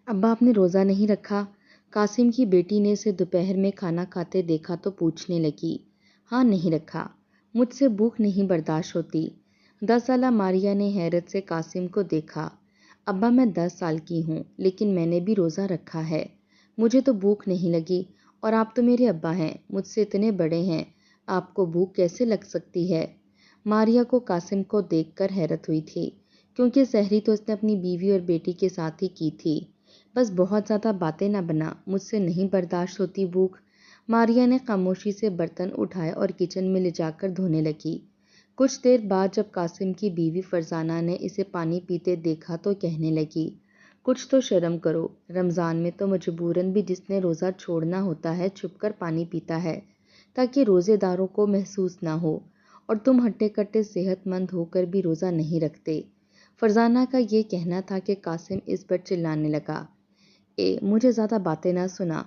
ابا آپ نے روزہ نہیں رکھا؟ قاسم کی بیٹی نے اسے دوپہر میں کھانا کھاتے دیکھا تو پوچھنے لگی۔ ہاں نہیں رکھا، مجھ سے بھوک نہیں برداشت ہوتی۔ 10 سالہ ماریا نے حیرت سے قاسم کو دیکھا۔ ابا میں 10 سال کی ہوں لیکن میں نے بھی روزہ رکھا ہے، مجھے تو بھوک نہیں لگی، اور آپ تو میرے ابا ہیں، مجھ سے اتنے بڑے ہیں، آپ کو بھوک کیسے لگ سکتی ہے؟ ماریا کو قاسم کو دیکھ کر حیرت ہوئی تھی، کیونکہ سحری تو اس نے اپنی بیوی اور بیٹی کے ساتھ ہی کی تھی۔ بس بہت زیادہ باتیں نہ بنا، مجھ سے نہیں برداشت ہوتی بھوک۔ ماریا نے خاموشی سے برتن اٹھائے اور کچن میں لے جا کر دھونے لگی۔ کچھ دیر بعد جب قاسم کی بیوی فرزانہ نے اسے پانی پیتے دیکھا تو کہنے لگی، کچھ تو شرم کرو، رمضان میں تو مجبوراً بھی جس نے روزہ چھوڑنا ہوتا ہے چھپ کر پانی پیتا ہے تاکہ روزے داروں کو محسوس نہ ہو، اور تم ہٹے کٹے صحت مند ہو کر بھی روزہ نہیں رکھتے۔ فرزانہ کا یہ کہنا تھا کہ قاسم اس پر چلانے لگا، مجھے زیادہ باتیں نہ سنا،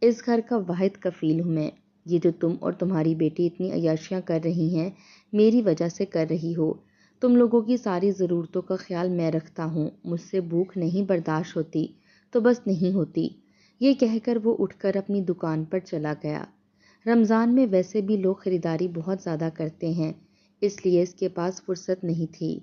اس گھر کا واحد کفیل ہوں میں، یہ جو تم اور تمہاری بیٹی اتنی عیاشیاں کر رہی ہیں میری وجہ سے کر رہی ہو، تم لوگوں کی ساری ضرورتوں کا خیال میں رکھتا ہوں، مجھ سے بھوک نہیں برداشت ہوتی تو بس نہیں ہوتی۔ یہ کہہ کر وہ اٹھ کر اپنی دکان پر چلا گیا۔ رمضان میں ویسے بھی لوگ خریداری بہت زیادہ کرتے ہیں، اس لیے اس کے پاس فرصت نہیں تھی۔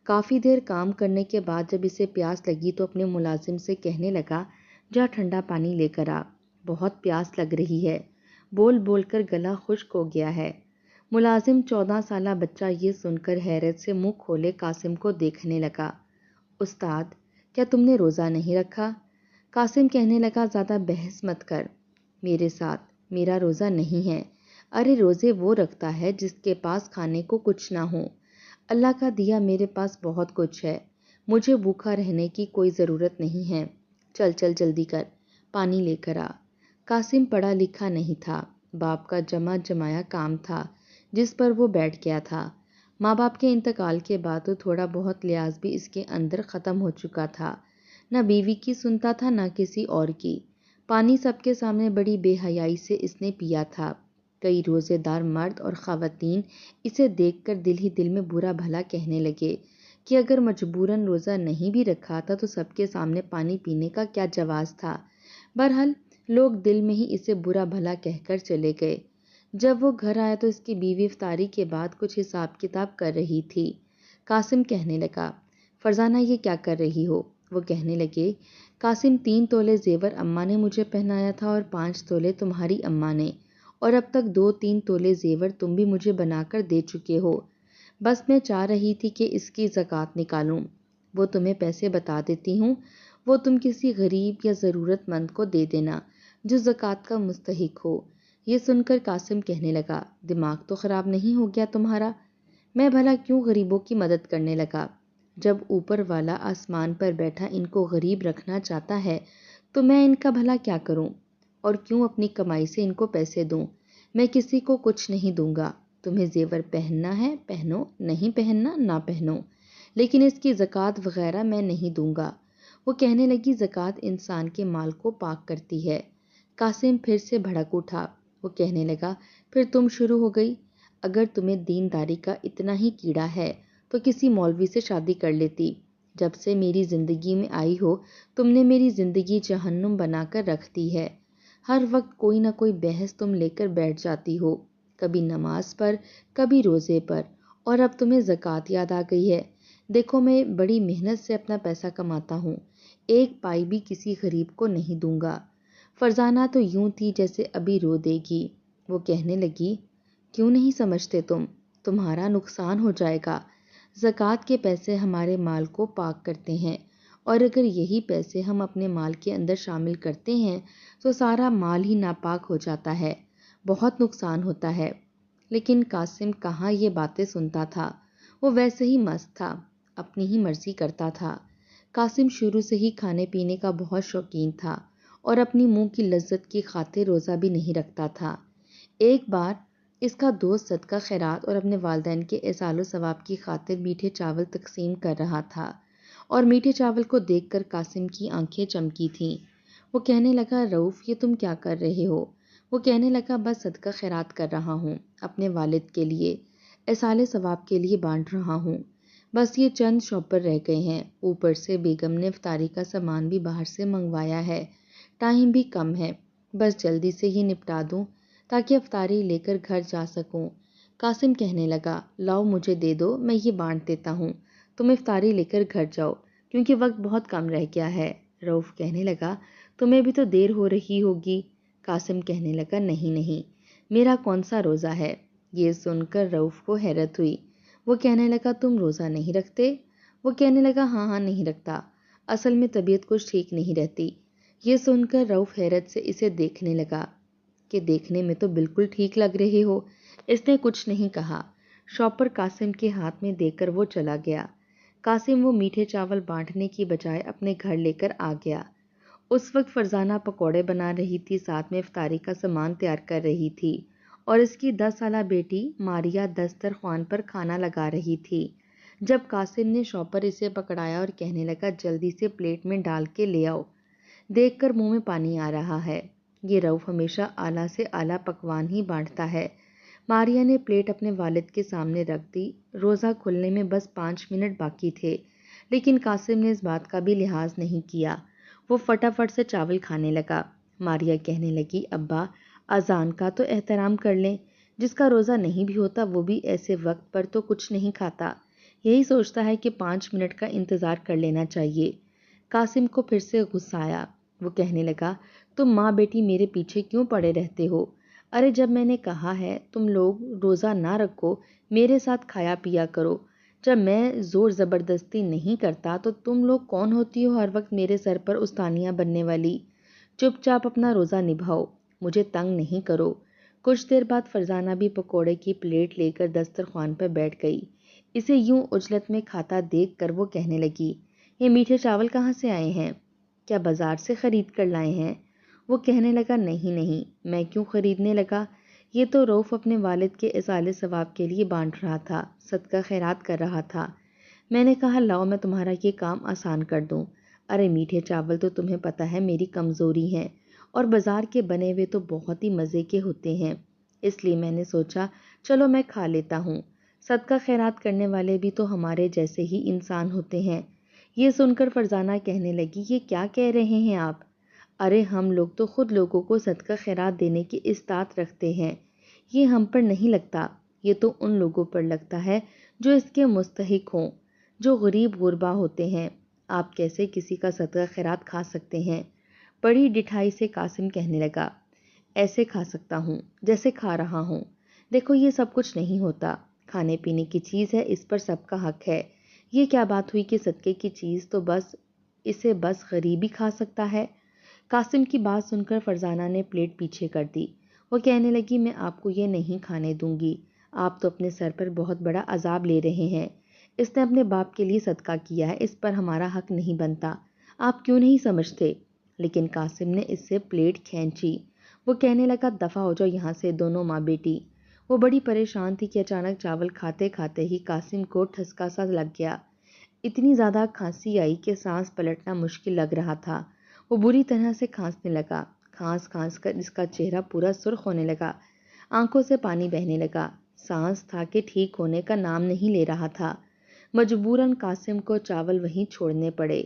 کافی دیر کام کرنے کے بعد جب اسے پیاس لگی تو اپنے ملازم سے کہنے لگا، جا ٹھنڈا پانی لے کر آ، بہت پیاس لگ رہی ہے، بول بول کر گلا خشک ہو گیا ہے۔ ملازم 14 سالہ بچہ یہ سن کر حیرت سے منہ کھولے قاسم کو دیکھنے لگا۔ استاد، کیا تم نے روزہ نہیں رکھا؟ قاسم کہنے لگا، زیادہ بحث مت کر میرے ساتھ، میرا روزہ نہیں ہے۔ ارے روزے وہ رکھتا ہے جس کے پاس کھانے کو کچھ نہ ہو، اللہ کا دیا میرے پاس بہت کچھ ہے، مجھے بھوکا رہنے کی کوئی ضرورت نہیں ہے، چل چل جلدی کر، پانی لے کر آ۔ قاسم پڑھا لکھا نہیں تھا، باپ کا جمع جمایا کام تھا جس پر وہ بیٹھ گیا تھا۔ ماں باپ کے انتقال کے بعد تو تھوڑا بہت لحاظ بھی اس کے اندر ختم ہو چکا تھا، نہ بیوی کی سنتا تھا نہ کسی اور کی۔ پانی سب کے سامنے بڑی بے حیائی سے اس نے پیا تھا۔ کئی روزے دار مرد اور خواتین اسے دیکھ کر دل ہی دل میں برا بھلا کہنے لگے کہ اگر مجبوراً روزہ نہیں بھی رکھا تھا تو سب کے سامنے پانی پینے کا کیا جواز تھا۔ بہرحال لوگ دل میں ہی اسے برا بھلا کہہ کر چلے گئے۔ جب وہ گھر آیا تو اس کی بیوی افطاری کے بعد کچھ حساب کتاب کر رہی تھی۔ قاسم کہنے لگا، فرزانہ یہ کیا کر رہی ہو؟ وہ کہنے لگے، قاسم 3 تولے زیور اماں نے مجھے پہنایا تھا اور 5 تولے تمہاری اماں نے، اور اب تک 2-3 تولے زیور تم بھی مجھے بنا کر دے چکے ہو، بس میں چاہ رہی تھی کہ اس کی زکوٰۃ نکالوں، وہ تمہیں پیسے بتا دیتی ہوں، وہ تم کسی غریب یا ضرورت مند کو دے دینا جو زکوٰۃ کا مستحق ہو۔ یہ سن کر قاسم کہنے لگا، دماغ تو خراب نہیں ہو گیا تمہارا؟ میں بھلا کیوں غریبوں کی مدد کرنے لگا؟ جب اوپر والا آسمان پر بیٹھا ان کو غریب رکھنا چاہتا ہے تو میں ان کا بھلا کیا کروں، اور کیوں اپنی کمائی سے ان کو پیسے دوں؟ میں کسی کو کچھ نہیں دوں گا، تمہیں زیور پہننا ہے پہنو، نہیں پہننا نہ پہنو، لیکن اس کی زکوٰۃ وغیرہ میں نہیں دوں گا۔ وہ کہنے لگی، زکوٰۃ انسان کے مال کو پاک کرتی ہے۔ قاسم پھر سے بھڑک اٹھا، وہ کہنے لگا، پھر تم شروع ہو گئی، اگر تمہیں دینداری کا اتنا ہی کیڑا ہے تو کسی مولوی سے شادی کر لیتی، جب سے میری زندگی میں آئی ہو تم نے میری زندگی جہنم بنا کر رکھ دی ہے، ہر وقت کوئی نہ کوئی بحث تم لے کر بیٹھ جاتی ہو، کبھی نماز پر کبھی روزے پر، اور اب تمہیں زکوٰۃ یاد آ گئی ہے۔ دیکھو میں بڑی محنت سے اپنا پیسہ کماتا ہوں، ایک پائی بھی کسی غریب کو نہیں دوں گا۔ فرزانہ تو یوں تھی جیسے ابھی رو دے گی۔ وہ کہنے لگی، کیوں نہیں سمجھتے تمہارا نقصان ہو جائے گا، زکوٰۃ کے پیسے ہمارے مال کو پاک کرتے ہیں، اور اگر یہی پیسے ہم اپنے مال کے اندر شامل کرتے ہیں تو سارا مال ہی ناپاک ہو جاتا ہے، بہت نقصان ہوتا ہے۔ لیکن قاسم کہاں یہ باتیں سنتا تھا، وہ ویسے ہی مست تھا، اپنی ہی مرضی کرتا تھا۔ قاسم شروع سے ہی کھانے پینے کا بہت شوقین تھا اور اپنی منہ کی لذت کی خاطر روزہ بھی نہیں رکھتا تھا۔ ایک بار اس کا دوست صدقہ خیرات اور اپنے والدین کے احسان و ثواب کی خاطر میٹھے چاول تقسیم کر رہا تھا، اور میٹھے چاول کو دیکھ کر قاسم کی آنکھیں چمکی تھیں۔ وہ کہنے لگا، رؤف یہ تم کیا کر رہے ہو؟ وہ کہنے لگا، بس صدقہ خیرات کر رہا ہوں، اپنے والد کے لیے، احسان ثواب کے لیے بانٹ رہا ہوں۔ بس یہ چند شاپر رہ گئے ہیں، اوپر سے بیگم نے افطاری کا سامان بھی باہر سے منگوایا ہے، ٹائم بھی کم ہے، بس جلدی سے ہی نپٹا دوں تاکہ افطاری لے کر گھر جا سکوں۔ قاسم کہنے لگا، لاؤ مجھے دے دو، میں یہ بانٹ دیتا ہوں، تم افطاری لے کر گھر جاؤ کیونکہ وقت بہت کم رہ گیا ہے۔ رؤف کہنے لگا، تمہیں بھی تو دیر ہو رہی ہوگی۔ قاسم کہنے لگا، نہیں نہیں، میرا کون سا روزہ ہے۔ یہ سن کر رؤف کو حیرت ہوئی۔ وہ کہنے لگا، تم روزہ نہیں رکھتے؟ وہ کہنے لگا، ہاں ہاں نہیں رکھتا، اصل میں طبیعت کچھ ٹھیک نہیں رہتی۔ یہ سن کر رؤف حیرت سے اسے دیکھنے لگا کہ دیکھنے میں تو بالکل ٹھیک لگ رہے ہو۔ اس نے کچھ نہیں کہا۔ شاپر قاسم کے ہاتھ میں دے کر وہ چلا گیا۔ قاسم وہ میٹھے چاول بانٹنے کی بجائے اپنے گھر لے کر آ گیا۔ اس وقت فرزانہ پکوڑے بنا رہی تھی، ساتھ میں افطاری کا سامان تیار کر رہی تھی، اور اس کی 10 سالہ بیٹی ماریا دسترخوان پر کھانا لگا رہی تھی۔ جب قاسم نے شاپر اسے پکڑایا اور کہنے لگا، جلدی سے پلیٹ میں ڈال کے لے آؤ، دیکھ کر منہ میں پانی آ رہا ہے۔ یہ رؤف ہمیشہ اعلیٰ سے اعلیٰ پکوان ہی بانٹتا ہے۔ ماریا نے پلیٹ اپنے والد کے سامنے رکھ دی۔ روزہ کھلنے میں بس 5 منٹ باقی تھے، لیکن قاسم نے اس بات کا بھی لحاظ نہیں کیا۔ وہ فٹافٹ سے چاول کھانے لگا۔ ماریا کہنے لگی، ابا اذان کا تو احترام کر لیں، جس کا روزہ نہیں بھی ہوتا وہ بھی ایسے وقت پر تو کچھ نہیں کھاتا، یہی سوچتا ہے کہ 5 منٹ کا انتظار کر لینا چاہیے۔ قاسم کو پھر سے غصہ آیا۔ وہ کہنے لگا، تم ماں بیٹی میرے پیچھے کیوں پڑے رہتے ہو؟ ارے جب میں نے کہا ہے تم لوگ روزہ نہ رکھو، میرے ساتھ کھایا پیا کرو، جب میں زور زبردستی نہیں کرتا تو تم لوگ کون ہوتی ہو ہر وقت میرے سر پر استانیاں بننے والی؟ چپ چاپ اپنا روزہ نبھاؤ، مجھے تنگ نہیں کرو۔ کچھ دیر بعد فرزانہ بھی پکوڑے کی پلیٹ لے کر دسترخوان پر بیٹھ گئی۔ اسے یوں عجلت میں کھاتا دیکھ کر وہ کہنے لگی، یہ میٹھے چاول کہاں سے آئے ہیں؟ کیا بازار سے خرید کر لائے ہیں؟ وہ کہنے لگا، نہیں نہیں، میں کیوں خریدنے لگا، یہ تو رؤف اپنے والد کے ایصال ثواب کے لیے بانٹ رہا تھا، صدقہ خیرات کر رہا تھا۔ میں نے کہا لاؤ میں تمہارا یہ کام آسان کر دوں۔ ارے میٹھے چاول تو تمہیں پتہ ہے میری کمزوری ہیں، اور بازار کے بنے ہوئے تو بہت ہی مزے کے ہوتے ہیں، اس لیے میں نے سوچا چلو میں کھا لیتا ہوں۔ صدقہ خیرات کرنے والے بھی تو ہمارے جیسے ہی انسان ہوتے ہیں۔ یہ سن کر فرزانہ کہنے لگی، یہ کیا کہہ رہے ہیں آپ؟ ارے ہم لوگ تو خود لوگوں کو صدقہ خیرات دینے کی استطاعت رکھتے ہیں، یہ ہم پر نہیں لگتا، یہ تو ان لوگوں پر لگتا ہے جو اس کے مستحق ہوں، جو غریب غربا ہوتے ہیں۔ آپ کیسے کسی کا صدقہ خیرات کھا سکتے ہیں؟ بڑی ڈٹھائی سے قاسم کہنے لگا، ایسے کھا سکتا ہوں جیسے کھا رہا ہوں، دیکھو یہ سب کچھ نہیں ہوتا، کھانے پینے کی چیز ہے، اس پر سب کا حق ہے، یہ کیا بات ہوئی کہ صدقے کی چیز تو اسے بس غریب ہی کھا سکتا ہے؟ قاسم کی بات سن کر فرزانہ نے پلیٹ پیچھے کر دی۔ وہ کہنے لگی، میں آپ کو یہ نہیں کھانے دوں گی، آپ تو اپنے سر پر بہت بڑا عذاب لے رہے ہیں، اس نے اپنے باپ کے لیے صدقہ کیا ہے، اس پر ہمارا حق نہیں بنتا، آپ کیوں نہیں سمجھتے؟ لیکن قاسم نے اس سے پلیٹ کھینچی۔ وہ کہنے لگا، دفع ہو جاؤ یہاں سے دونوں ماں بیٹی۔ وہ بڑی پریشان تھی کہ اچانک چاول کھاتے کھاتے ہی قاسم کو ٹھسکا سا لگ گیا۔ اتنی زیادہ کھانسی آئی کہ سانس پلٹنا مشکل لگ رہا تھا۔ وہ بری طرح سے کھانسنے لگا، کھانس کھانس کر اس کا چہرہ پورا سرخ ہونے لگا، آنکھوں سے پانی بہنے لگا، سانس تھا کہ ٹھیک ہونے کا نام نہیں لے رہا تھا۔ مجبوراً قاسم کو چاول وہیں چھوڑنے پڑے۔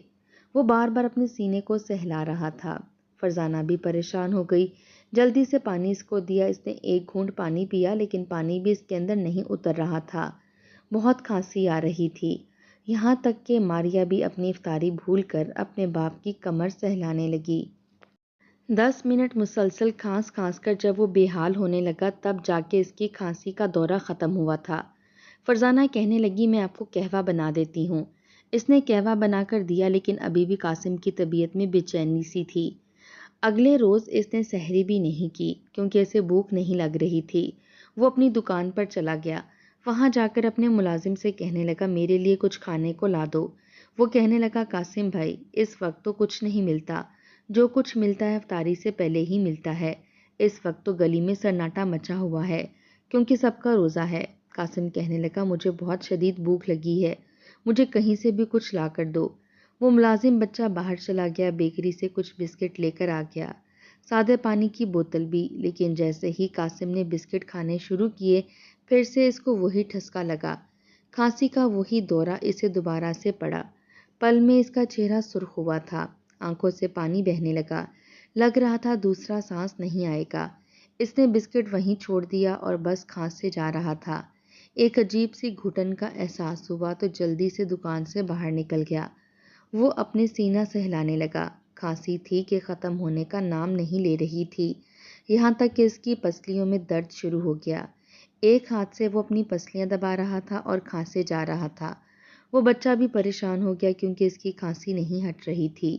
وہ بار بار اپنے سینے کو سہلا رہا تھا۔ فرزانہ بھی پریشان ہو گئی، جلدی سے پانی اس کو دیا، اس نے ایک گھونٹ پانی پیا لیکن پانی بھی اس کے اندر نہیں اتر رہا تھا، بہت کھانسی آ رہی تھی، یہاں تک کہ ماریا بھی اپنی افطاری بھول کر اپنے باپ کی کمر سہلانے لگی۔ 10 منٹ مسلسل کھانس کھانس کر جب وہ بے حال ہونے لگا تب جا کے اس کی کھانسی کا دورہ ختم ہوا تھا۔ فرزانہ کہنے لگی، میں آپ کو قہوہ بنا دیتی ہوں۔ اس نے قہوہ بنا کر دیا لیکن ابھی بھی قاسم کی طبیعت میں بے چینی سی تھی۔ اگلے روز اس نے سحری بھی نہیں کی کیونکہ اسے بھوک نہیں لگ رہی تھی۔ وہ اپنی دکان پر چلا گیا، وہاں جا کر اپنے ملازم سے کہنے لگا، میرے لیے کچھ کھانے کو لا دو۔ وہ کہنے لگا، قاسم بھائی اس وقت تو کچھ نہیں ملتا، جو کچھ ملتا ہے افطاری سے پہلے ہی ملتا ہے، اس وقت تو گلی میں سناٹا مچا ہوا ہے کیونکہ سب کا روزہ ہے۔ قاسم کہنے لگا، مجھے بہت شدید بھوک لگی ہے، مجھے کہیں سے بھی کچھ لا کر دو۔ وہ ملازم بچہ باہر چلا گیا، بیکری سے کچھ بسکٹ لے کر آ گیا، سادے پانی کی بوتل بھی، لیکن جیسے ہی قاسم نے بسکٹ کھانے شروع کیے پھر سے اس کو وہی ٹھسکا لگا۔ کھانسی کا وہی دورہ اسے دوبارہ سے پڑا۔ پل میں اس کا چہرہ سرخ ہوا تھا، آنکھوں سے پانی بہنے لگا، لگ رہا تھا دوسرا سانس نہیں آئے گا۔ اس نے بسکٹ وہیں چھوڑ دیا اور بس کھانسے جا رہا تھا۔ ایک عجیب سی گھٹن کا احساس ہوا تو جلدی سے دکان سے باہر نکل گیا۔ وہ اپنے سینہ سہلانے لگا۔ کھانسی تھی کہ ختم ہونے کا نام نہیں لے رہی تھی، یہاں تک کہ اس کی پسلیوں میں درد شروع ہو گیا۔ ایک ہاتھ سے وہ اپنی پسلیاں دبا رہا تھا اور کھانسے جا رہا تھا۔ وہ بچہ بھی پریشان ہو گیا کیونکہ اس کی کھانسی نہیں ہٹ رہی تھی۔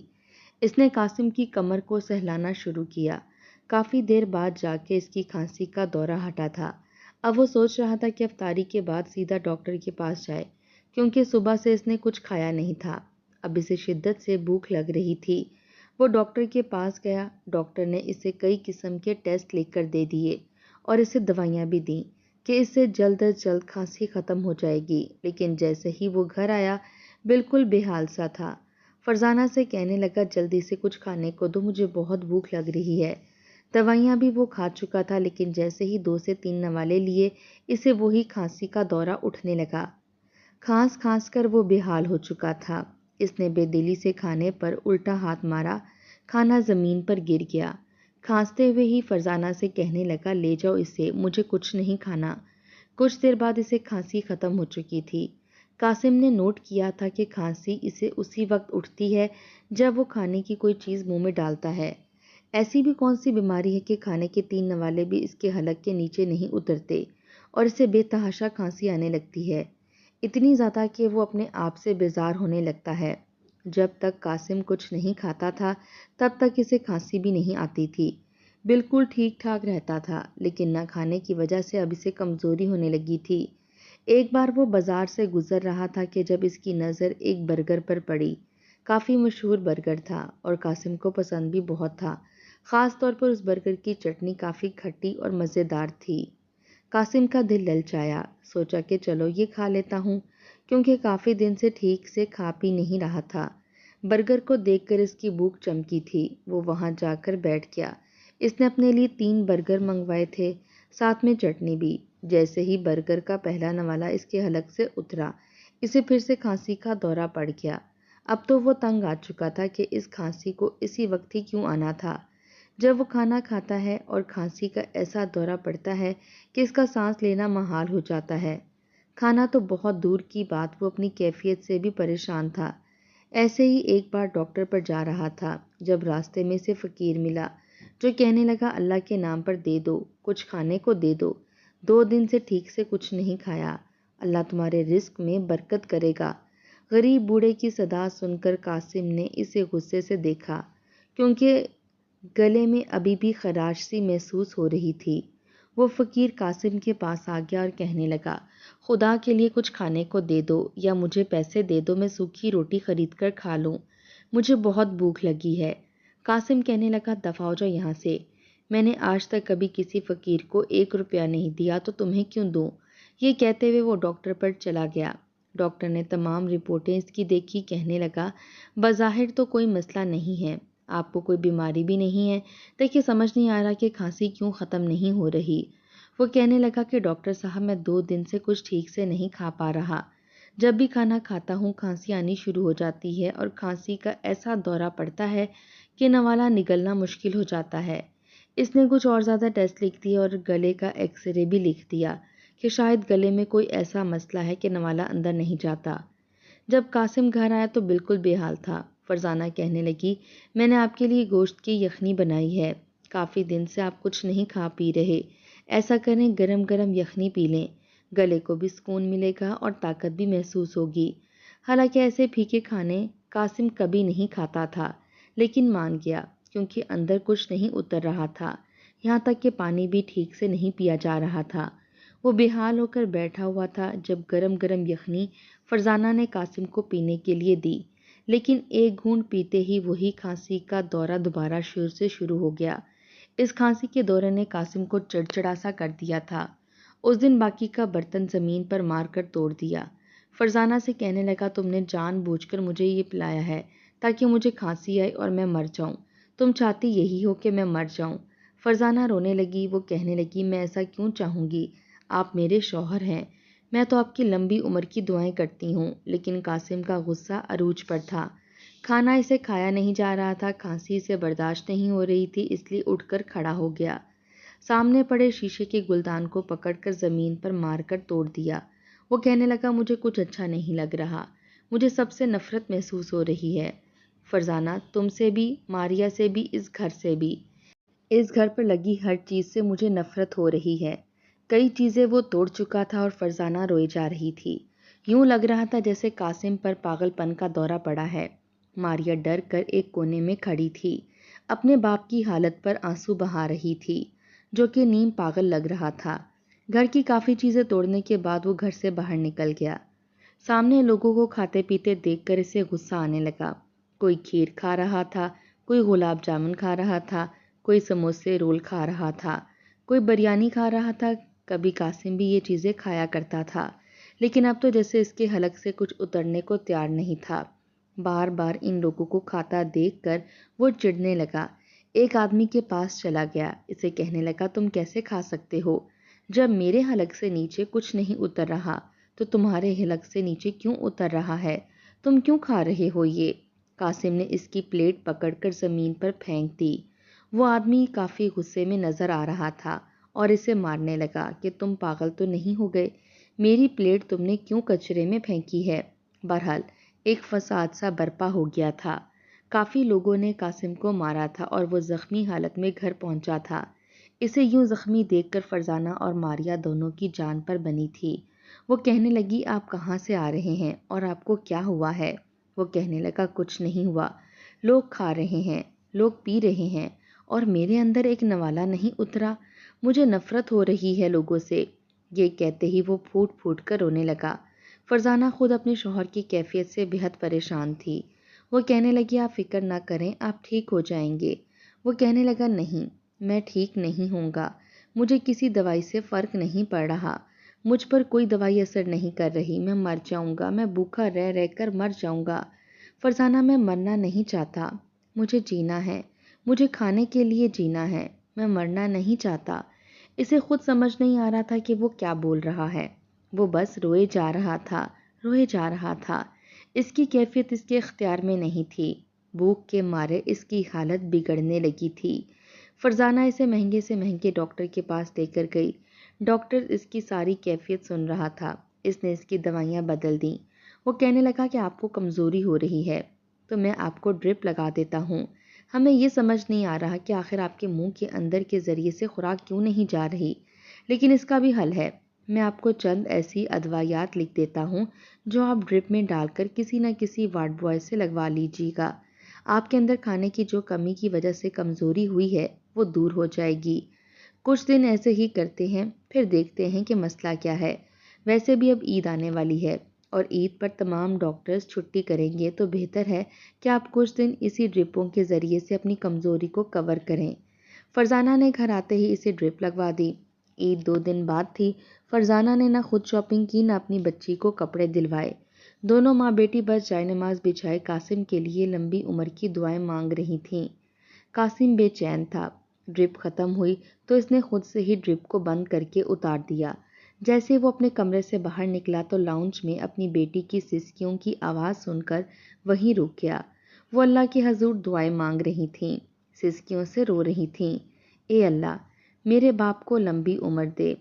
اس نے قاسم کی کمر کو سہلانا شروع کیا۔ کافی دیر بعد جا کے اس کی کھانسی کا دورہ ہٹا تھا۔ اب وہ سوچ رہا تھا کہ افطاری کے بعد سیدھا ڈاکٹر کے پاس جائے، کیونکہ صبح سے اس نے کچھ کھایا نہیں تھا۔ اب اسے شدت سے بھوک لگ رہی تھی۔ وہ ڈاکٹر کے پاس گیا۔ ڈاکٹر نے اسے کئی قسم کے ٹیسٹ لکھ کر دے دیے اور اسے دوائیاں بھی دیں کہ اس سے جلد از جلد کھانسی ختم ہو جائے گی۔ لیکن جیسے ہی وہ گھر آیا بالکل بے حال سا تھا۔ فرزانہ سے کہنے لگا جلدی سے کچھ کھانے کو دو، مجھے بہت بھوک لگ رہی ہے۔ دوائیاں بھی وہ کھا چکا تھا، لیکن جیسے ہی 2 سے 3 نوالے لیے اسے وہی کھانسی کا دورہ اٹھنے لگا۔ کھانس کھانس کر وہ بے حال ہو چکا تھا۔ اس نے بے دلی سے کھانے پر الٹا ہاتھ مارا، کھانا زمین پر گر گیا۔ کھانستے ہوئے ہی فرزانہ سے کہنے لگا لے جاؤ اسے، مجھے کچھ نہیں کھانا۔ کچھ دیر بعد اسے کھانسی ختم ہو چکی تھی۔ قاسم نے نوٹ کیا تھا کہ کھانسی اسے اسی وقت اٹھتی ہے جب وہ کھانے کی کوئی چیز منہ میں ڈالتا ہے۔ ایسی بھی کون سی بیماری ہے کہ کھانے کے 3 نوالے بھی اس کے حلق کے نیچے نہیں اترتے اور اسے بے تحاشا کھانسی آنے لگتی ہے، اتنی زیادہ کہ وہ اپنے آپ سے بیزار ہونے لگتا ہے۔ جب تک قاسم کچھ نہیں کھاتا تھا تب تک اسے کھانسی بھی نہیں آتی تھی، بالکل ٹھیک ٹھاک رہتا تھا، لیکن نہ کھانے کی وجہ سے اب اسے کمزوری ہونے لگی تھی۔ ایک بار وہ بازار سے گزر رہا تھا کہ جب اس کی نظر ایک برگر پر پڑی۔ کافی مشہور برگر تھا اور قاسم کو پسند بھی بہت تھا، خاص طور پر اس برگر کی چٹنی کافی کھٹی اور مزیدار تھی۔ قاسم کا دل للچایا، سوچا کہ چلو یہ کھا لیتا ہوں، کیونکہ کافی دن سے ٹھیک سے کھا پی نہیں رہا تھا۔ برگر کو دیکھ کر اس کی بھوک چمکی تھی، وہ وہاں جا کر بیٹھ گیا۔ اس نے اپنے لیے 3 برگر منگوائے تھے، ساتھ میں چٹنی بھی۔ جیسے ہی برگر کا پہلا نوالا اس کے حلق سے اترا، اسے پھر سے کھانسی کا دورہ پڑ گیا۔ اب تو وہ تنگ آ چکا تھا کہ اس کھانسی کو اسی وقت ہی کیوں آنا تھا جب وہ کھانا کھاتا ہے اور کھانسی کا ایسا دورہ پڑتا ہے کہ اس کا سانس لینا محال ہو جاتا ہے۔ کھانا تو بہت دور کی بات، وہ اپنی کیفیت سے بھی پریشان تھا۔ ایسے ہی ایک بار ڈاکٹر پر جا رہا تھا جب راستے میں سے فقیر ملا جو کہنے لگا اللہ کے نام پر دے دو، کچھ کھانے کو دے دو، 2 دن سے ٹھیک سے کچھ نہیں کھایا، اللہ تمہارے رزق میں برکت کرے گا۔ غریب بوڑھے کی صدا سن کر قاسم نے اسے غصے سے دیکھا، کیونکہ گلے میں ابھی بھی خراش سی محسوس ہو رہی تھی۔ وہ فقیر قاسم کے پاس آ گیا اور کہنے لگا خدا کے لیے کچھ کھانے کو دے دو یا مجھے پیسے دے دو، میں سوکھی روٹی خرید کر کھا لوں، مجھے بہت بھوک لگی ہے۔ قاسم کہنے لگا دفع ہو جاؤ یہاں سے، میں نے آج تک کبھی کسی فقیر کو 1 روپیہ نہیں دیا تو تمہیں کیوں دوں؟ یہ کہتے ہوئے وہ ڈاکٹر پر چلا گیا۔ ڈاکٹر نے تمام رپورٹیں اس کی دیکھی، کہنے لگا بظاہر تو کوئی مسئلہ نہیں ہے، آپ کو کوئی بیماری بھی نہیں ہے، دیکھیے سمجھ نہیں آ رہا کہ کھانسی کیوں ختم نہیں ہو رہی۔ وہ کہنے لگا کہ ڈاکٹر صاحب میں 2 دن سے کچھ ٹھیک سے نہیں کھا پا رہا، جب بھی کھانا کھاتا ہوں کھانسی آنی شروع ہو جاتی ہے اور کھانسی کا ایسا دورہ پڑتا ہے کہ نوالا نگلنا مشکل ہو جاتا ہے۔ اس نے کچھ اور زیادہ ٹیسٹ لکھ دیے اور گلے کا ایکس رے بھی لکھ دیا کہ شاید گلے میں کوئی ایسا مسئلہ ہے کہ نوالا اندر نہیں جاتا۔ جب قاسم گھر آیا تو بالکل بے حال تھا۔ فرزانہ کہنے لگی میں نے آپ کے لیے گوشت کی یخنی بنائی ہے، کافی دن سے آپ کچھ نہیں کھا پی رہے، ایسا کریں گرم گرم یخنی پی لیں، گلے کو بھی سکون ملے گا اور طاقت بھی محسوس ہوگی۔ حالانکہ ایسے پھیکے کھانے قاسم کبھی نہیں کھاتا تھا، لیکن مان گیا کیونکہ اندر کچھ نہیں اتر رہا تھا، یہاں تک کہ پانی بھی ٹھیک سے نہیں پیا جا رہا تھا۔ وہ بے حال ہو کر بیٹھا ہوا تھا جب گرم گرم یخنی فرزانہ نے قاسم کو پینے کے لیے دی، لیکن ایک گھونٹ پیتے ہی وہی کھانسی کا دورہ دوبارہ شروع سے شروع ہو گیا۔ اس کھانسی کے دورے نے قاسم کو چڑچڑا سا کر دیا تھا۔ اس دن باقی کا برتن زمین پر مار کر توڑ دیا۔ فرزانہ سے کہنے لگا تم نے جان بوجھ کر مجھے یہ پلایا ہے تاکہ مجھے کھانسی آئے اور میں مر جاؤں، تم چاہتی یہی ہو کہ میں مر جاؤں۔ فرزانہ رونے لگی، وہ کہنے لگی میں ایسا کیوں چاہوں گی، آپ میرے شوہر ہیں، میں تو آپ کی لمبی عمر کی دعائیں کرتی ہوں۔ لیکن قاسم کا غصہ عروج پر تھا۔ کھانا اسے کھایا نہیں جا رہا تھا، کھانسی اسے برداشت نہیں ہو رہی تھی، اس لیے اٹھ کر کھڑا ہو گیا۔ سامنے پڑے شیشے کے گلدان کو پکڑ کر زمین پر مار کر توڑ دیا۔ وہ کہنے لگا، مجھے کچھ اچھا نہیں لگ رہا، مجھے سب سے نفرت محسوس ہو رہی ہے۔ فرزانہ، تم سے بھی، ماریا سے بھی، اس گھر سے بھی۔ اس گھر پر لگی ہر چیز سے مجھے نفرت ہو رہی ہے۔ کئی چیزیں وہ توڑ چکا تھا اور فرزانہ روئے جا رہی تھی۔ یوں لگ رہا تھا جیسے قاسم پر پاگل پن کا دورہ پڑا ہے۔ ماریا ڈر کر ایک کونے میں کھڑی تھی، اپنے باپ کی حالت پر آنسو بہا رہی تھی، جو کہ نیم پاگل لگ رہا تھا۔ گھر کی کافی چیزیں توڑنے کے بعد وہ گھر سے باہر نکل گیا۔ سامنے لوگوں کو کھاتے پیتے دیکھ کر اسے غصہ آنے لگا۔ کوئی کھیر کھا رہا تھا، کوئی گلاب جامن کھا رہا تھا، کوئی سموسے رول کھا رہا تھا، کوئی بریانی کھا رہا تھا۔ کبھی قاسم بھی یہ چیزیں کھایا کرتا تھا، لیکن اب تو جیسے اس کے حلق سے کچھ اترنے کو تیار نہیں تھا۔ بار بار ان لوگوں کو کھاتا دیکھ کر وہ چڑھنے لگا۔ ایک آدمی کے پاس چلا گیا، اسے کہنے لگا، تم کیسے کھا سکتے ہو؟ جب میرے حلق سے نیچے کچھ نہیں اتر رہا تو تمہارے حلق سے نیچے کیوں اتر رہا ہے؟ تم کیوں کھا رہے ہو یہ؟ قاسم نے اس کی پلیٹ پکڑ کر زمین پر پھینک دی۔ وہ آدمی کافی غصے میں نظر آ رہا تھا اور اسے مارنے لگا کہ تم پاگل تو نہیں ہو گئے؟ میری پلیٹ تم نے کیوں کچرے میں پھینکی ہے؟ بہرحال ایک فساد سا برپا ہو گیا تھا۔ کافی لوگوں نے قاسم کو مارا تھا اور وہ زخمی حالت میں گھر پہنچا تھا۔ اسے یوں زخمی دیکھ کر فرزانہ اور ماریا دونوں کی جان پر بنی تھی۔ وہ کہنے لگی، آپ کہاں سے آ رہے ہیں اور آپ کو کیا ہوا ہے؟ وہ کہنے لگا، کچھ نہیں ہوا، لوگ کھا رہے ہیں، لوگ پی رہے ہیں اور میرے اندر ایک نوالا نہیں اترا، مجھے نفرت ہو رہی ہے لوگوں سے۔ یہ کہتے ہی وہ پھوٹ پھوٹ کر رونے لگا۔ فرزانہ خود اپنے شوہر کی کیفیت سے بہت پریشان تھی۔ وہ کہنے لگی، آپ فکر نہ کریں، آپ ٹھیک ہو جائیں گے۔ وہ کہنے لگا، نہیں، میں ٹھیک نہیں ہوں گا، مجھے کسی دوائی سے فرق نہیں پڑ رہا، مجھ پر کوئی دوائی اثر نہیں کر رہی، میں مر جاؤں گا، میں بھوکا رہ رہ کر مر جاؤں گا۔ فرزانہ، میں مرنا نہیں چاہتا، مجھے جینا ہے، مجھے کھانے کے لیے جینا ہے، میں مرنا نہیں چاہتا۔ اسے خود سمجھ نہیں آ رہا تھا کہ وہ کیا بول رہا ہے۔ وہ بس روئے جا رہا تھا، روئے جا رہا تھا۔ اس کی کیفیت اس کے اختیار میں نہیں تھی۔ بھوک کے مارے اس کی حالت بگڑنے لگی تھی۔ فرزانہ اسے مہنگے سے مہنگے ڈاکٹر کے پاس لے کر گئی۔ ڈاکٹر اس کی ساری کیفیت سن رہا تھا۔ اس نے اس کی دوائیاں بدل دیں۔ وہ کہنے لگا کہ آپ کو کمزوری ہو رہی ہے تو میں آپ کو ڈرپ لگا دیتا ہوں۔ ہمیں یہ سمجھ نہیں آ رہا کہ آخر آپ کے منہ کے اندر کے ذریعے سے خوراک کیوں نہیں جا رہی، لیکن اس کا بھی حل ہے۔ میں آپ کو چند ایسی ادویات لکھ دیتا ہوں جو آپ ڈرپ میں ڈال کر کسی نہ کسی وارڈ بوائے سے لگوا لیجیے گا۔ آپ کے اندر کھانے کی جو کمی کی وجہ سے کمزوری ہوئی ہے وہ دور ہو جائے گی۔ کچھ دن ایسے ہی کرتے ہیں، پھر دیکھتے ہیں کہ مسئلہ کیا ہے۔ ویسے بھی اب عید آنے والی ہے اور عید پر تمام ڈاکٹرز چھٹی کریں گے، تو بہتر ہے کہ آپ کچھ دن اسی ڈرپوں کے ذریعے سے اپنی کمزوری کو کور کریں۔ فرزانہ نے گھر آتے ہی اسے ڈرپ لگوا دی۔ عید 2 دن بعد تھی۔ فرزانہ نے نہ خود شاپنگ کی، نہ اپنی بچی کو کپڑے دلوائے۔ دونوں ماں بیٹی بس جائے نماز بچھائے قاسم کے لیے لمبی عمر کی دعائیں مانگ رہی تھیں۔ قاسم بے چین تھا۔ ڈرپ ختم ہوئی تو اس نے خود سے ہی ڈرپ کو بند کر کے اتار دیا۔ جیسے وہ اپنے کمرے سے باہر نکلا تو لاؤنج میں اپنی بیٹی کی سسکیوں کی آواز سن کر وہیں رک گیا۔ وہ اللہ کے حضور دعائیں مانگ رہی تھیں، سسکیوں سے رو رہی تھیں، اے اللہ، میرے باپ کو لمبی عمر دے۔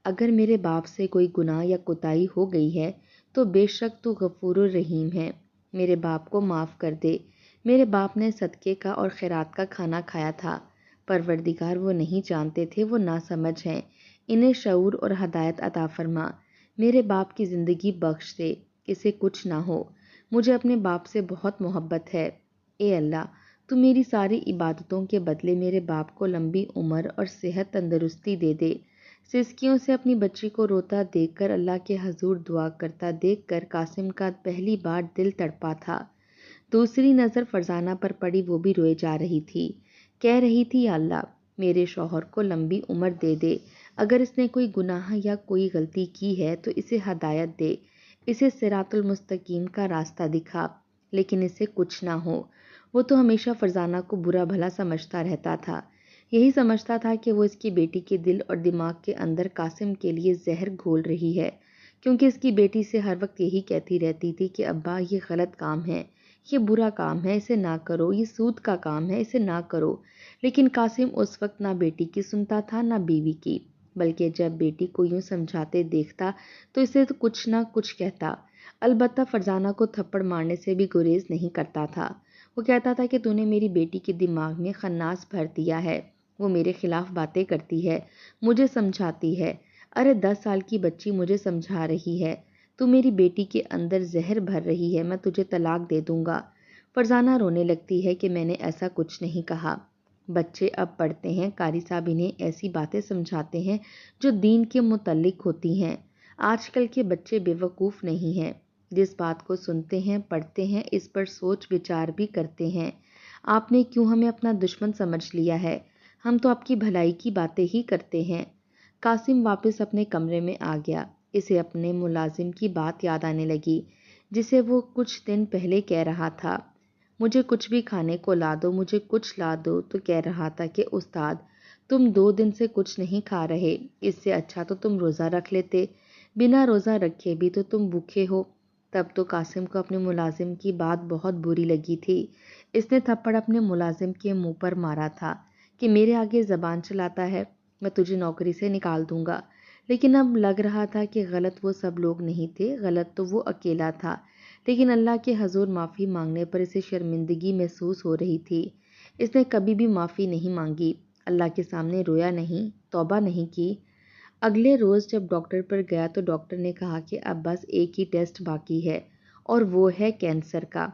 اگر میرے باپ سے کوئی گناہ یا کوتاہی ہو گئی ہے تو بے شک تو غفور الرحیم ہے، میرے باپ کو معاف کر دے۔ میرے باپ نے صدقے کا اور خیرات کا کھانا کھایا تھا، پروردگار وہ نہیں جانتے تھے، وہ ناسمجھ ہیں، انہیں شعور اور ہدایت عطا فرما۔ میرے باپ کی زندگی بخش دے، اسے کچھ نہ ہو، مجھے اپنے باپ سے بہت محبت ہے۔ اے اللہ، تو میری ساری عبادتوں کے بدلے میرے باپ کو لمبی عمر اور صحت تندرستی دے دے۔ سسکیوں سے اپنی بچی کو روتا دیکھ کر، اللہ کے حضور دعا کرتا دیکھ کر قاسم کا پہلی بار دل تڑپا تھا۔ دوسری نظر فرزانہ پر پڑی، وہ بھی روئے جا رہی تھی۔ کہہ رہی تھی، یا اللہ، میرے شوہر کو لمبی عمر دے دے، اگر اس نے کوئی گناہ یا کوئی غلطی کی ہے تو اسے ہدایت دے، اسے صراط المستقیم کا راستہ دکھا، لیکن اسے کچھ نہ ہو۔ وہ تو ہمیشہ فرزانہ کو برا بھلا سمجھتا رہتا تھا، یہی سمجھتا تھا کہ وہ اس کی بیٹی کے دل اور دماغ کے اندر قاسم کے لیے زہر گھول رہی ہے، کیونکہ اس کی بیٹی سے ہر وقت یہی کہتی رہتی تھی کہ ابا یہ غلط کام ہے، یہ برا کام ہے، اسے نہ کرو، یہ سود کا کام ہے، اسے نہ کرو۔ لیکن قاسم اس وقت نہ بیٹی کی سنتا تھا نہ بیوی کی، بلکہ جب بیٹی کو یوں سمجھاتے دیکھتا تو اسے تو کچھ نہ کچھ کہتا۔ البتہ فرزانہ کو تھپڑ مارنے سے بھی گریز نہیں کرتا تھا۔ وہ کہتا تھا کہ تو نے میری بیٹی کے دماغ میں خناس بھر دیا ہے، وہ میرے خلاف باتیں کرتی ہے، مجھے سمجھاتی ہے۔ ارے 10 سال کی بچی مجھے سمجھا رہی ہے، تو میری بیٹی کے اندر زہر بھر رہی ہے، میں تجھے طلاق دے دوں گا۔ فرزانہ رونے لگتی ہے کہ میں نے ایسا کچھ نہیں کہا۔ بچے اب پڑھتے ہیں، قاری صاحب انہیں ایسی باتیں سمجھاتے ہیں جو دین کے متعلق ہوتی ہیں۔ آج کل کے بچے بے وقوف نہیں ہیں، جس بات کو سنتے ہیں پڑھتے ہیں اس پر سوچ وچار بھی کرتے ہیں۔ آپ نے کیوں ہمیں اپنا دشمن سمجھ لیا ہے؟ ہم تو آپ کی بھلائی کی باتیں ہی کرتے ہیں۔ قاسم واپس اپنے کمرے میں آ گیا۔ اسے اپنے ملازم کی بات یاد آنے لگی جسے وہ کچھ دن پہلے کہہ رہا تھا، مجھے کچھ بھی کھانے کو لا دو، مجھے کچھ لا دو، تو کہہ رہا تھا کہ استاد تم 2 دن سے کچھ نہیں کھا رہے، اس سے اچھا تو تم روزہ رکھ لیتے، بنا روزہ رکھے بھی تو تم بھوکے ہو۔ تب تو قاسم کو اپنے ملازم کی بات بہت بری لگی تھی۔ اس نے تھپڑ اپنے ملازم کے منہ پر مارا تھا کہ میرے آگے زبان چلاتا ہے، میں تجھے نوکری سے نکال دوں گا۔ لیکن اب لگ رہا تھا کہ غلط وہ سب لوگ نہیں تھے، غلط تو وہ اکیلا تھا۔ لیکن اللہ کے حضور معافی مانگنے پر اسے شرمندگی محسوس ہو رہی تھی۔ اس نے کبھی بھی معافی نہیں مانگی، اللہ کے سامنے رویا نہیں، توبہ نہیں کی۔ اگلے روز جب ڈاکٹر پر گیا تو ڈاکٹر نے کہا کہ اب بس ایک ہی ٹیسٹ باقی ہے اور وہ ہے کینسر کا۔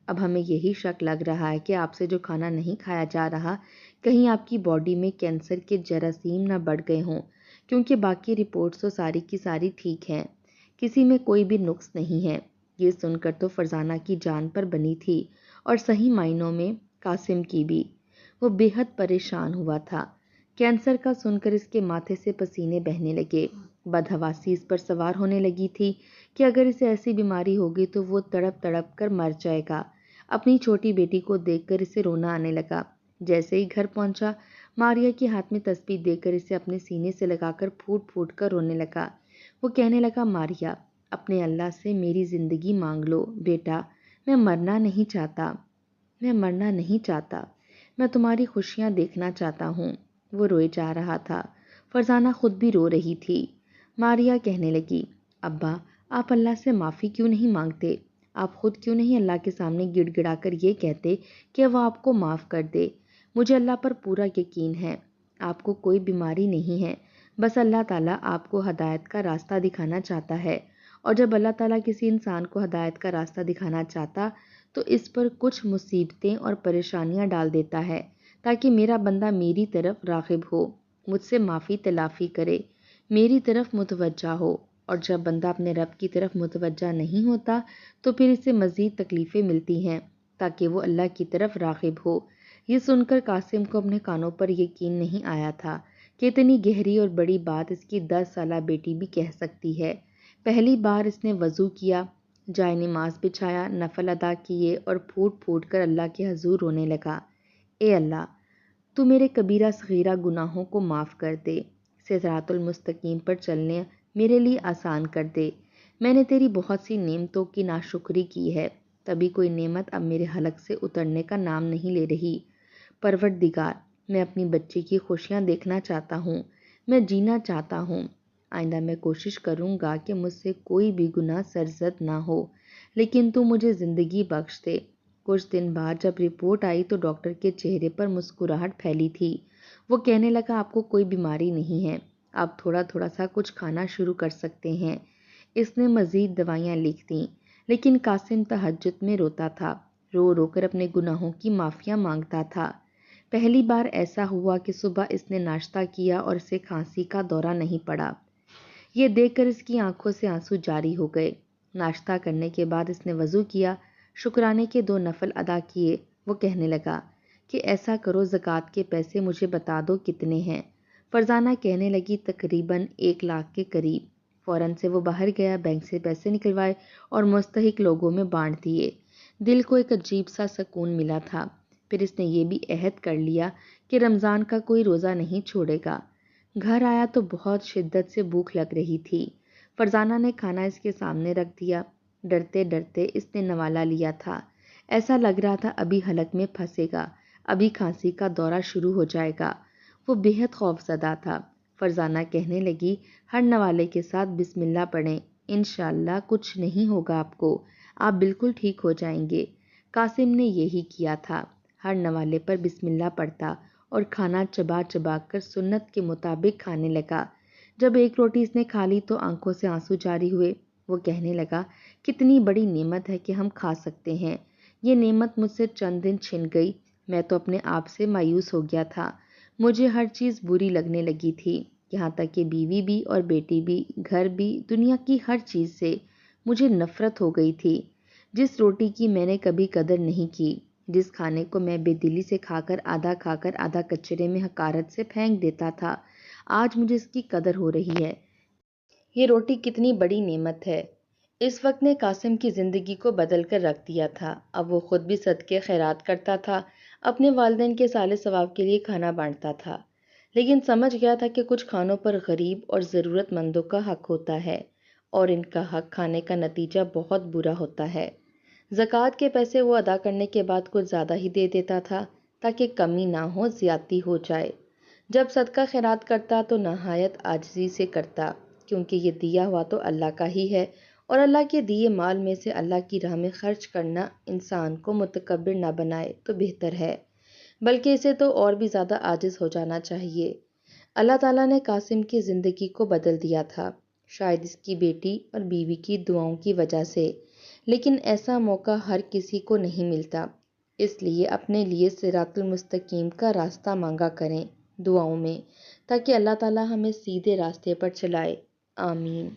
اب ہمیں یہی شک لگ رہا ہے کہ آپ سے جو کھانا نہیں کھایا جا رہا، کہیں آپ کی باڈی میں کینسر کے جراثیم نہ بڑھ گئے ہوں، کیونکہ باقی رپورٹس تو ساری کی ساری ٹھیک ہیں، کسی میں کوئی بھی نقص نہیں ہے۔ یہ سن کر تو فرزانہ کی جان پر بنی تھی اور صحیح معنوں میں قاسم کی بھی۔ وہ بے حد پریشان ہوا تھا۔ کینسر کا سن کر اس کے ماتھے سے پسینے بہنے لگے، بدحواسی اس پر سوار ہونے لگی تھی کہ اگر اسے ایسی بیماری ہوگی تو وہ تڑپ تڑپ کر مر جائے گا۔ اپنی چھوٹی بیٹی کو دیکھ کر اسے رونا آنے لگا۔ جیسے ہی گھر پہنچا، ماریا کے ہاتھ میں تسبیح دے کر اسے اپنے سینے سے لگا کر پھوٹ پھوٹ کر رونے لگا۔ وہ کہنے لگا، ماریا اپنے اللہ سے میری زندگی مانگ لو بیٹا، میں مرنا نہیں چاہتا، میں مرنا نہیں چاہتا، میں تمہاری خوشیاں دیکھنا چاہتا ہوں۔ وہ روئے جا رہا تھا۔ فرزانہ خود بھی رو رہی تھی۔ ماریا کہنے لگی، ابا آپ اللہ سے معافی کیوں نہیں مانگتے؟ آپ خود کیوں نہیں اللہ کے سامنے گڑ گڑا کر یہ کہتے کہ وہ آپ کو معاف کر دے؟ مجھے اللہ پر پورا یقین ہے، آپ کو کوئی بیماری نہیں ہے، بس اللہ تعالیٰ آپ کو ہدایت کا راستہ دکھانا چاہتا ہے، اور جب اللہ تعالیٰ کسی انسان کو ہدایت کا راستہ دکھانا چاہتا تو اس پر کچھ مصیبتیں اور پریشانیاں ڈال دیتا ہے تاکہ میرا بندہ میری طرف راغب ہو، مجھ سے معافی تلافی کرے، میری طرف متوجہ ہو، اور جب بندہ اپنے رب کی طرف متوجہ نہیں ہوتا تو پھر اسے مزید تکلیفیں ملتی ہیں تاکہ وہ اللہ کی طرف راغب ہو۔ یہ سن کر قاسم کو اپنے کانوں پر یقین نہیں آیا تھا کہ اتنی گہری اور بڑی بات اس کی 10 سالہ بیٹی بھی کہہ سکتی ہے۔ پہلی بار اس نے وضو کیا، جائے نماز بچھایا، نفل ادا کیے اور پھوٹ پھوٹ کر اللہ کے حضور رونے لگا، اے اللہ تو میرے کبیرہ صغیرہ گناہوں کو معاف کر دے، صراط المستقیم پر چلنے میرے لیے آسان کر دے۔ میں نے تیری بہت سی نعمتوں کی ناشکری کی ہے، تبھی کوئی نعمت اب میرے حلق سے اترنے کا نام نہیں لے رہی۔ پروردگار میں اپنی بچی کی خوشیاں دیکھنا چاہتا ہوں، میں جینا چاہتا ہوں، آئندہ میں کوشش کروں گا کہ مجھ سے کوئی بھی گناہ سرزد نہ ہو، لیکن تو مجھے زندگی بخش دے۔ کچھ دن بعد جب رپورٹ آئی تو ڈاکٹر کے چہرے پر مسکراہٹ پھیلی تھی۔ وہ کہنے لگا، آپ کو کوئی بیماری نہیں ہے، آپ تھوڑا تھوڑا سا کچھ کھانا شروع کر سکتے ہیں۔ اس نے مزید دوائیاں لکھ دیں، لیکن قاسم تہجد میں روتا تھا، رو رو کر اپنے گناہوں کی معافیاں مانگتا تھا۔ پہلی بار ایسا ہوا کہ صبح اس نے ناشتہ کیا اور اسے کھانسی کا دورہ نہیں پڑا۔ یہ دیکھ کر اس کی آنکھوں سے آنسو جاری ہو گئے۔ ناشتہ کرنے کے بعد اس نے وضو کیا، شکرانے کے 2 نفل ادا کیے۔ وہ کہنے لگا کہ ایسا کرو، زکوٰۃ کے پیسے مجھے بتا دو کتنے ہیں۔ فرزانہ کہنے لگی تقریباً 1 لاکھ کے قریب۔ فوراً سے وہ باہر گیا، بینک سے پیسے نکلوائے اور مستحق لوگوں میں بانٹ دیے۔ دل کو ایک عجیب سا سکون ملا تھا۔ پھر اس نے یہ بھی عہد کر لیا کہ رمضان کا کوئی روزہ نہیں چھوڑے گا۔ گھر آیا تو بہت شدت سے بھوک لگ رہی تھی۔ فرزانہ نے کھانا اس کے سامنے رکھ دیا۔ ڈرتے ڈرتے اس نے نوالا لیا تھا۔ ایسا لگ رہا تھا ابھی حلق میں پھنسے گا، ابھی کھانسی کا دورہ شروع ہو جائے گا۔ وہ بے حد خوف زدہ تھا۔ فرزانہ کہنے لگی، ہر نوالے کے ساتھ بسم اللہ پڑھیں، انشاءاللہ کچھ نہیں ہوگا آپ کو، آپ بالکل ٹھیک ہو جائیں گے۔ قاسم نے یہی کیا تھا، ہر نوالے پر بسم اللہ پڑھتا اور کھانا چبا چبا کر سنت کے مطابق کھانے لگا۔ جب ایک روٹی اس نے کھا لی تو آنکھوں سے آنسو جاری ہوئے۔ وہ کہنے لگا، کتنی بڑی نعمت ہے کہ ہم کھا سکتے ہیں، یہ نعمت مجھ سے چند دن چھن گئی، میں تو اپنے آپ سے مایوس ہو گیا تھا، مجھے ہر چیز بری لگنے لگی تھی، یہاں تک کہ بیوی بھی اور بیٹی بھی، گھر بھی، دنیا کی ہر چیز سے مجھے نفرت ہو گئی تھی۔ جس روٹی کی میں نے کبھی قدر نہیں کی، جس کھانے کو میں بے دلی سے کھا کر آدھا کچرے میں حقارت سے پھینک دیتا تھا، آج مجھے اس کی قدر ہو رہی ہے۔ یہ روٹی کتنی بڑی نعمت ہے۔ اس وقت نے قاسم کی زندگی کو بدل کر رکھ دیا تھا۔ اب وہ خود بھی صدقے خیرات کرتا تھا، اپنے والدین کے صالح ثواب کے لیے کھانا بانٹتا تھا، لیکن سمجھ گیا تھا کہ کچھ کھانوں پر غریب اور ضرورت مندوں کا حق ہوتا ہے اور ان کا حق کھانے کا نتیجہ بہت برا ہوتا ہے۔ زکوٰۃ کے پیسے وہ ادا کرنے کے بعد کچھ زیادہ ہی دے دیتا تھا تاکہ کمی نہ ہو، زیادتی ہو جائے۔ جب صدقہ خیرات کرتا تو نہایت عاجزی سے کرتا، کیونکہ یہ دیا ہوا تو اللہ کا ہی ہے اور اللہ کے دیے مال میں سے اللہ کی راہ میں خرچ کرنا انسان کو متکبر نہ بنائے تو بہتر ہے، بلکہ اسے تو اور بھی زیادہ عاجز ہو جانا چاہیے۔ اللہ تعالیٰ نے قاسم کی زندگی کو بدل دیا تھا، شاید اس کی بیٹی اور بیوی کی دعاؤں کی وجہ سے، لیکن ایسا موقع ہر کسی کو نہیں ملتا، اس لیے اپنے لیے صراط المستقیم کا راستہ مانگا کریں دعاؤں میں، تاکہ اللہ تعالیٰ ہمیں سیدھے راستے پر چلائے۔ آمین۔